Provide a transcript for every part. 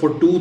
for 2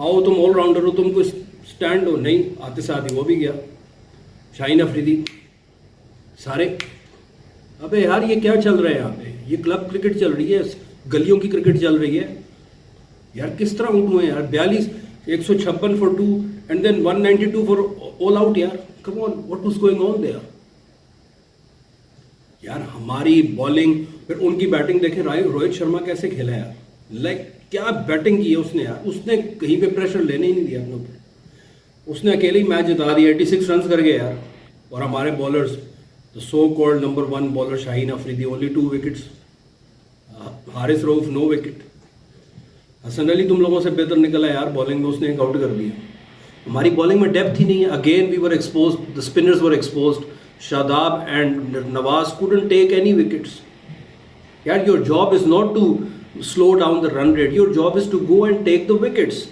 आओ तुम all rounder हो, तुमको स्टैंड हो, नहीं, आते से आते वो भी गया, शाहीन अफरीदी, सारे। अबे यार ये क्या चल रहा है यहाँ पे? ये क्लब क्रिकेट चल रही है, गलियों की क्रिकेट चल रही है यार। किस तरह आउट हुए यार? 42, 156 for 2 and then 192 for all out यार। Come on, what was going on there यार? हमारी बॉलिंग, फिर उनकी बैटिंग देखें। रोहित शर्मा कैसे खेला यार, लाइक क्या बैटिंग की है उसने यार। उसने कहीं पे प्रेशर लेने ही नहीं दिया अपने ऊपर, उसने अकेले ही मैच जिता दिया, 86 रन कर गए यार। और हमारे bowlers, the so called number 1 bowler Shaheen Afridi, only 2 wickets, Haris Rauf no wicket, Hasan Ali तुम लोगों से बेहतर निकला यार बॉलिंग में, उसने एक आउट कर दिया। हमारी बॉलिंग में डेप्थ ही नहीं है। Again we were exposed, the spinners were exposed, Shadab and Nawaz couldn't take any wickets यार। Your job is not to slow down the run rate, your job is to go and take the wickets,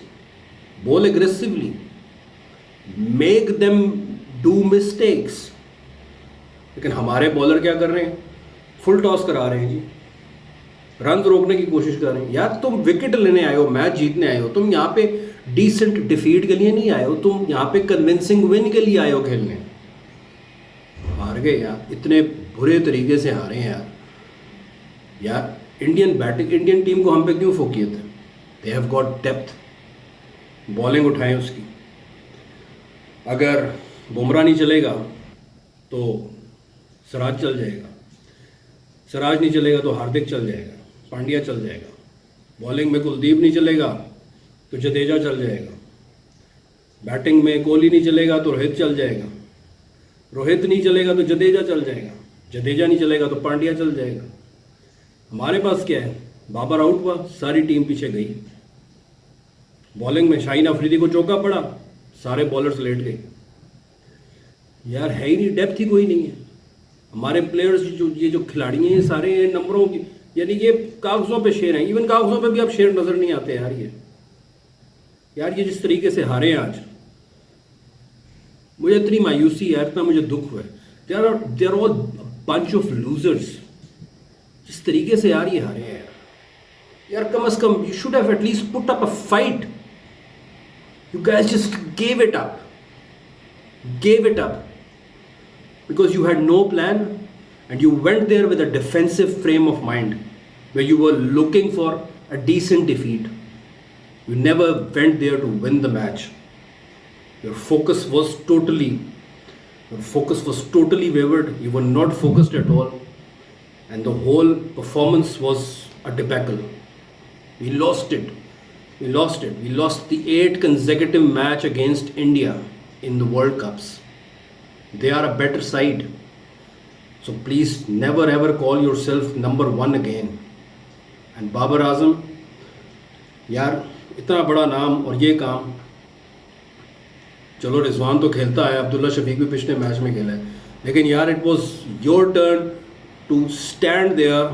bowl aggressively, make them do mistakes. लेकिन हमारे bowler क्या कर रहे हैं? Full toss करा रहे हैं जी, रन रोकने की कोशिश कर रहे हैं यार। तुम विकेट लेने आए हो, मैच जीतने आए हो, तुम यहाँ पे डिसेंट डिफीट के लिए नहीं आए हो, तुम यहाँ पे कन्विंसिंग विन के लिए आए हो खेलने। हार गए यार, इतने बुरे तरीके से हारे हैं यार। इंडियन टीम को हम पे क्यों फोकियत है? They have got depth, bowling उठाएं उसकी। अगर बुमराह नहीं चलेगा तो सिराज चल जाएगा, सिराज नहीं चलेगा तो हार्दिक चल जाएगा, पांड्या चल जाएगा, बॉलिंग में कुलदीप नहीं चलेगा तो जडेजा चल जाएगा, बैटिंग में कोहली नहीं चलेगा तो रोहित चल जाएगा, रोहित नहीं चलेगा तो जडेजा चल जाएगा, जडेजा नहीं चलेगा तो पांड्या चल जाएगा। हमारे पास क्या है? बाबर आउट हुआ, सारी टीम पीछे गई। बॉलिंग में शाहीन अफरीदी को चौका पड़ा, सारे बॉलर्स लेट गए यार। है ही नहीं, डेप्थ ही कोई नहीं है। हमारे प्लेयर्स ये जो खिलाड़ी हैं, ये सारे नंबरों की, यानी ये कागजों पे शेर हैं। इवन कागजों पे भी अब शेर नजर नहीं आते यार। ये जिस तरीके से हारे हैं आज, मुझे इतनी मायूसी है, इतना मुझे दुख हुआ है। There are all bunch of losers. जिस तरीके से यार ये हारे हैं यार, कम से कम you should have at least put up a fight. You guys just gave it up because you had no plan and you went there with a defensive frame of mind where you were looking for a decent defeat. You never went there to win the match. Your focus was totally wavered. You were not focused at all, and the whole performance was a debacle. We lost it. We lost the 8 consecutive match against India in the World Cups. They are a better side. So please never ever call yourself number 1 again. And Babar Azam, यार इतना बड़ा नाम और ये काम, चलो रिजवान तो खेलता है, अब्दुल्ला शफीक भी पिछले मैच में खेला है, लेकिन यार it was your turn to stand there,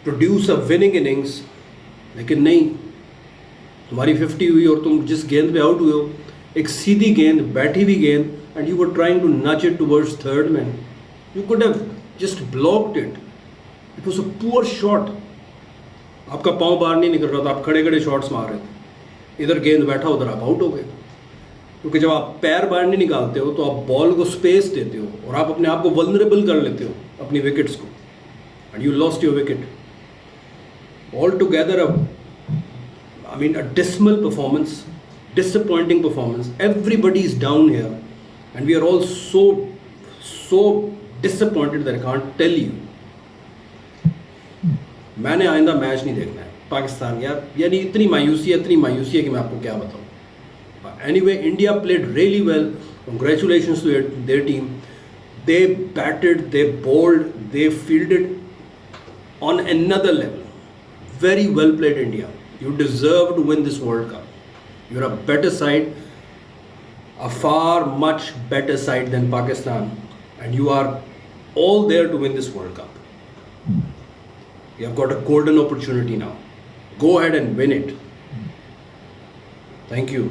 produce a winning innings. लेकिन नहीं, तुम्हारी 50 हुई और तुम जिस गेंद पे आउट हुए हो, एक सीधी गेंद, बैठी हुई गेंद, and you were trying to nudge it towards third man. You could have just blocked it. It was a poor shot. आपका पाँव बाहर नहीं निकल रहा था, आप खड़े खड़े शॉट्स मार रहे थे, इधर गेंद बैठा, उधर आप आउट हो गए। क्योंकि जब आप पैर बाहर नहीं निकालते हो तो आप बॉल को स्पेस देते हो और आप अपने आप को वल्नरेबल कर लेते हो अपनी विकेट्स को, and you lost your wicket. All together a dismal performance, disappointing performance. Everybody is down here and we are all so disappointed that I can't tell you. मैंने आइंदा मैच नहीं देखना है पाकिस्तान यार, यानी इतनी मायूसी है कि मैं आपको क्या बताऊँ। Anyway, India played really well. Congratulations to their team. They batted, they bowled, they fielded on another level. Very well played, India. You deserve to win this World Cup. You're a better side, a far much better side than Pakistan, and you are all there to win this World Cup. You have got a golden opportunity now. Go ahead and win it. Thank you.